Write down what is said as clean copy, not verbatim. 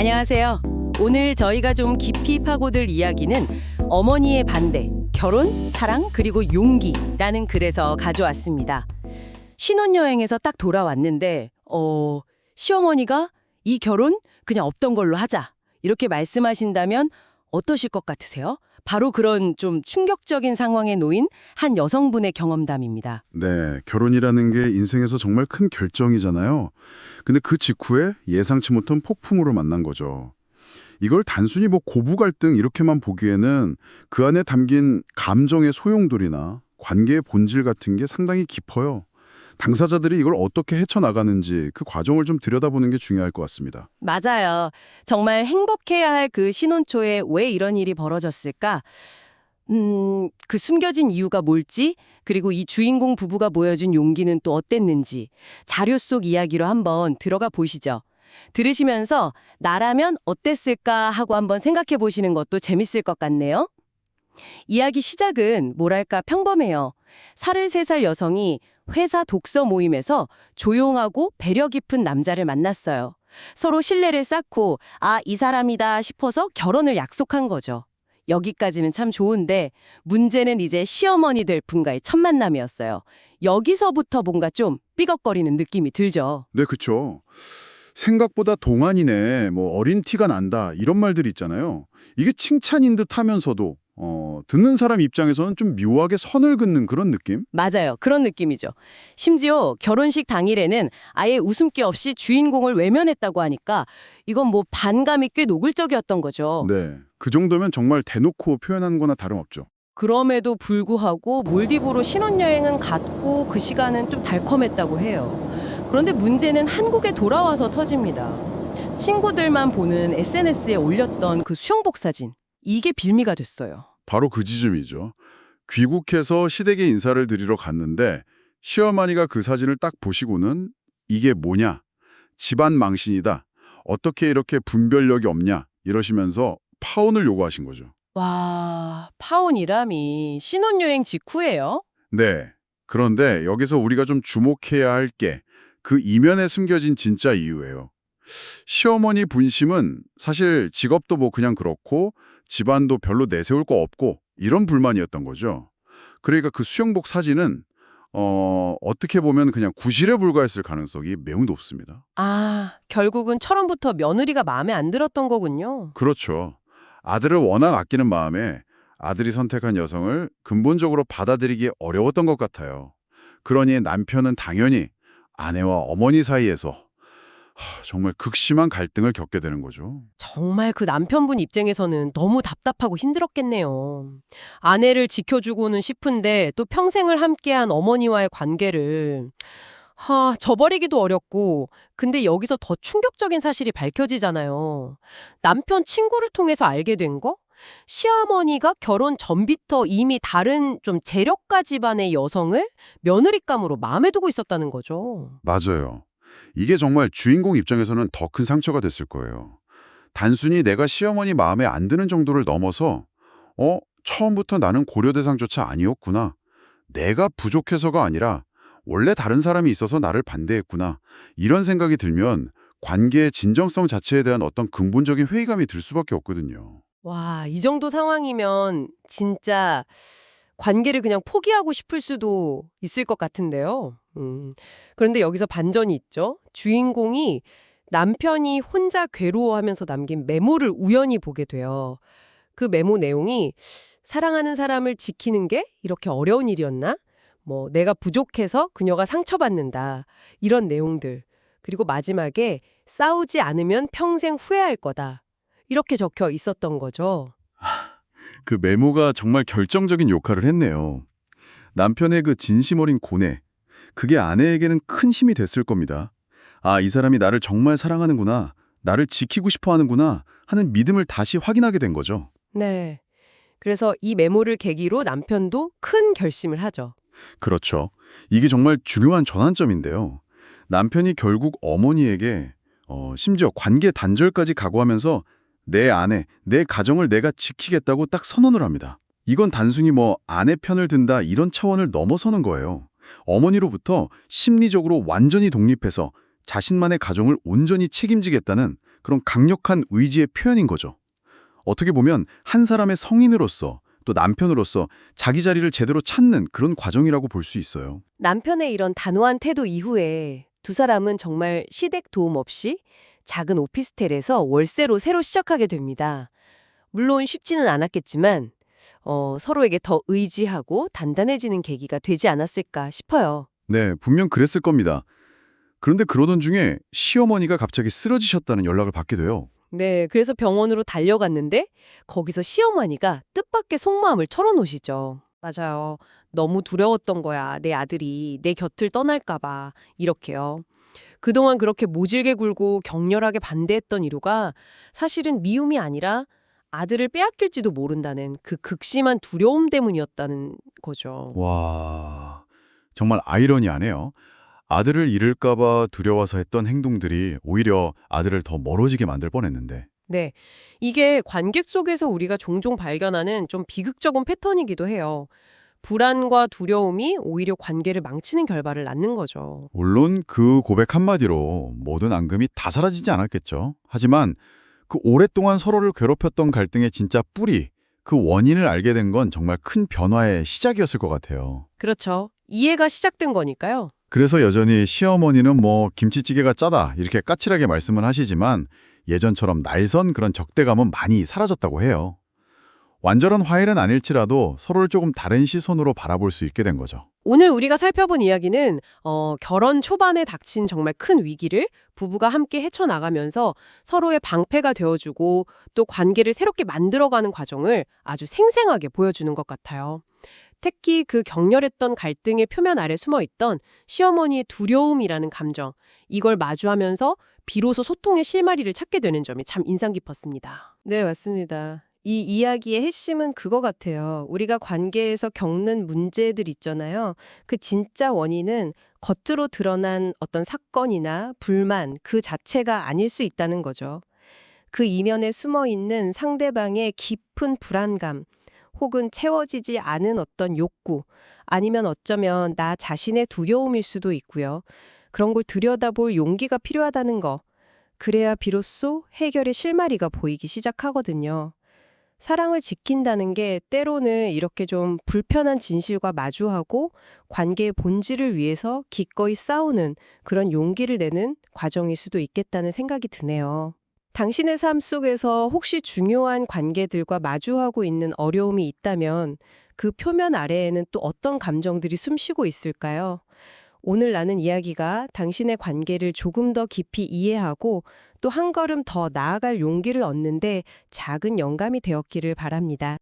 안녕하세요. 오늘 저희가 좀 깊이 파고들 이야기는 어머니의 반대, 결혼, 사랑, 그리고 용기라는 글에서 가져왔습니다. 신혼여행에서 딱 돌아왔는데 시어머니가 이 결혼 그냥 없던 걸로 하자 이렇게 말씀하신다면 어떠실 것 같으세요? 바로 그런 좀 충격적인 상황에 놓인 한 여성분의 경험담입니다. 네, 결혼이라는 게 인생에서 정말 큰 결정이잖아요. 근데 그 직후에 예상치 못한 폭풍우를 만난 거죠. 이걸 단순히 고부 갈등 이렇게만 보기에는 그 안에 담긴 감정의 소용돌이나 관계의 본질 같은 게 상당히 깊어요. 당사자들이 이걸 어떻게 헤쳐나가는지 그 과정을 좀 들여다보는 게 중요할 것 같습니다. 맞아요. 정말 행복해야 할 그 신혼 초에 왜 이런 일이 벌어졌을까? 그 숨겨진 이유가 뭘지, 그리고 이 주인공 부부가 보여준 용기는 또 어땠는지 자료 속 이야기로 한번 들어가 보시죠. 들으시면서 나라면 어땠을까 하고 한번 생각해 보시는 것도 재밌을 것 같네요. 이야기 시작은 뭐랄까 평범해요. 33살 여성이 회사 독서 모임에서 조용하고 배려 깊은 남자를 만났어요. 서로 신뢰를 쌓고 이 사람이다 싶어서 결혼을 약속한 거죠. 여기까지는 참 좋은데 문제는 이제 시어머니 될 분과의 첫 만남이었어요. 여기서부터 뭔가 좀 삐걱거리는 느낌이 들죠. 네, 그렇죠. 생각보다 동안이네, 어린 티가 난다 이런 말들이 있잖아요. 이게 칭찬인 듯 하면서도 듣는 사람 입장에서는 좀 묘하게 선을 긋는 그런 느낌? 맞아요. 그런 느낌이죠. 심지어 결혼식 당일에는 아예 웃음기 없이 주인공을 외면했다고 하니까 이건 반감이 꽤 노골적이었던 거죠. 네, 그 정도면 정말 대놓고 표현한 거나 다름없죠. 그럼에도 불구하고 몰디브로 신혼여행은 갔고 그 시간은 좀 달콤했다고 해요. 그런데 문제는 한국에 돌아와서 터집니다. 친구들만 보는 SNS에 올렸던 그 수영복 사진. 이게 빌미가 됐어요. 바로 그 지점이죠. 귀국해서 시댁에 인사를 드리러 갔는데 시어머니가 그 사진을 딱 보시고는 이게 뭐냐? 집안 망신이다. 어떻게 이렇게 분별력이 없냐? 이러시면서 파혼을 요구하신 거죠. 와, 파혼이라미 신혼여행 직후예요? 네. 그런데 여기서 우리가 좀 주목해야 할 게 그 이면에 숨겨진 진짜 이유예요. 시어머니 분심은 사실 직업도 그냥 그렇고 집안도 별로 내세울 거 없고 이런 불만이었던 거죠. 그러니까 그 수영복 사진은 어떻게 보면 그냥 구실에 불과했을 가능성이 매우 높습니다. 결국은 처음부터 며느리가 마음에 안 들었던 거군요. 그렇죠. 아들을 워낙 아끼는 마음에 아들이 선택한 여성을 근본적으로 받아들이기 어려웠던 것 같아요. 그러니 남편은 당연히 아내와 어머니 사이에서 정말 극심한 갈등을 겪게 되는 거죠. 정말 그 남편분 입장에서는 너무 답답하고 힘들었겠네요. 아내를 지켜주고는 싶은데 또 평생을 함께한 어머니와의 관계를 저버리기도 어렵고, 근데 여기서 더 충격적인 사실이 밝혀지잖아요. 남편 친구를 통해서 알게 된 거? 시어머니가 결혼 전부터 이미 다른 좀 재력가 집안의 여성을 며느리감으로 마음에 두고 있었다는 거죠. 맞아요. 이게 정말 주인공 입장에서는 더 큰 상처가 됐을 거예요. 단순히 내가 시어머니 마음에 안 드는 정도를 넘어서 처음부터 나는 고려 대상조차 아니었구나. 내가 부족해서가 아니라 원래 다른 사람이 있어서 나를 반대했구나. 이런 생각이 들면 관계의 진정성 자체에 대한 어떤 근본적인 회의감이 들 수밖에 없거든요. 와, 이 정도 상황이면 진짜 관계를 그냥 포기하고 싶을 수도 있을 것 같은데요. 그런데 여기서 반전이 있죠. 주인공이 남편이 혼자 괴로워하면서 남긴 메모를 우연히 보게 돼요. 그 메모 내용이 사랑하는 사람을 지키는 게 이렇게 어려운 일이었나? 내가 부족해서 그녀가 상처받는다. 이런 내용들. 그리고 마지막에 싸우지 않으면 평생 후회할 거다. 이렇게 적혀 있었던 거죠. 그 메모가 정말 결정적인 역할을 했네요. 남편의 그 진심 어린 고뇌, 그게 아내에게는 큰 힘이 됐을 겁니다. 이 사람이 나를 정말 사랑하는구나, 나를 지키고 싶어 하는구나 하는 믿음을 다시 확인하게 된 거죠. 네. 그래서 이 메모를 계기로 남편도 큰 결심을 하죠. 그렇죠. 이게 정말 중요한 전환점인데요. 남편이 결국 어머니에게 심지어 관계 단절까지 각오하면서 내 아내, 내 가정을 내가 지키겠다고 딱 선언을 합니다. 이건 단순히 아내 편을 든다 이런 차원을 넘어서는 거예요. 어머니로부터 심리적으로 완전히 독립해서 자신만의 가정을 온전히 책임지겠다는 그런 강력한 의지의 표현인 거죠. 어떻게 보면 한 사람의 성인으로서 또 남편으로서 자기 자리를 제대로 찾는 그런 과정이라고 볼 수 있어요. 남편의 이런 단호한 태도 이후에 두 사람은 정말 시댁 도움 없이 작은 오피스텔에서 월세로 새로 시작하게 됩니다. 물론 쉽지는 않았겠지만 서로에게 더 의지하고 단단해지는 계기가 되지 않았을까 싶어요. 네, 분명 그랬을 겁니다. 그런데 그러던 중에 시어머니가 갑자기 쓰러지셨다는 연락을 받게 돼요. 네, 그래서 병원으로 달려갔는데 거기서 시어머니가 뜻밖의 속마음을 털어놓으시죠. 맞아요. 너무 두려웠던 거야. 내 아들이 내 곁을 떠날까 봐. 이렇게요. 그동안 그렇게 모질게 굴고 격렬하게 반대했던 이유가 사실은 미움이 아니라 아들을 빼앗길지도 모른다는 그 극심한 두려움 때문이었다는 거죠. 와, 정말 아이러니하네요. 아들을 잃을까 봐 두려워서 했던 행동들이 오히려 아들을 더 멀어지게 만들 뻔했는데. 네. 이게 관객 속에서 우리가 종종 발견하는 좀 비극적인 패턴이기도 해요. 불안과 두려움이 오히려 관계를 망치는 결과를 낳는 거죠. 물론 그 고백 한마디로 모든 앙금이 다 사라지지 않았겠죠. 하지만 그 오랫동안 서로를 괴롭혔던 갈등의 진짜 뿌리, 그 원인을 알게 된 건 정말 큰 변화의 시작이었을 것 같아요. 그렇죠. 이해가 시작된 거니까요. 그래서 여전히 시어머니는 뭐 김치찌개가 짜다 이렇게 까칠하게 말씀을 하시지만 예전처럼 날선 그런 적대감은 많이 사라졌다고 해요. 완전한 화해는 아닐지라도 서로를 조금 다른 시선으로 바라볼 수 있게 된 거죠. 오늘 우리가 살펴본 이야기는 결혼 초반에 닥친 정말 큰 위기를 부부가 함께 헤쳐나가면서 서로의 방패가 되어주고 또 관계를 새롭게 만들어가는 과정을 아주 생생하게 보여주는 것 같아요. 특히 그 격렬했던 갈등의 표면 아래 숨어있던 시어머니의 두려움이라는 감정, 이걸 마주하면서 비로소 소통의 실마리를 찾게 되는 점이 참 인상 깊었습니다. 네, 맞습니다. 이 이야기의 핵심은 그거 같아요. 우리가 관계에서 겪는 문제들 있잖아요. 그 진짜 원인은 겉으로 드러난 어떤 사건이나 불만 그 자체가 아닐 수 있다는 거죠. 그 이면에 숨어 있는 상대방의 깊은 불안감, 혹은 채워지지 않은 어떤 욕구, 아니면 어쩌면 나 자신의 두려움일 수도 있고요. 그런 걸 들여다볼 용기가 필요하다는 거. 그래야 비로소 해결의 실마리가 보이기 시작하거든요. 사랑을 지킨다는 게 때로는 이렇게 좀 불편한 진실과 마주하고 관계의 본질을 위해서 기꺼이 싸우는 그런 용기를 내는 과정일 수도 있겠다는 생각이 드네요. 당신의 삶 속에서 혹시 중요한 관계들과 마주하고 있는 어려움이 있다면 그 표면 아래에는 또 어떤 감정들이 숨쉬고 있을까요? 오늘 나눈 이야기가 당신의 관계를 조금 더 깊이 이해하고 또 한 걸음 더 나아갈 용기를 얻는데 작은 영감이 되었기를 바랍니다.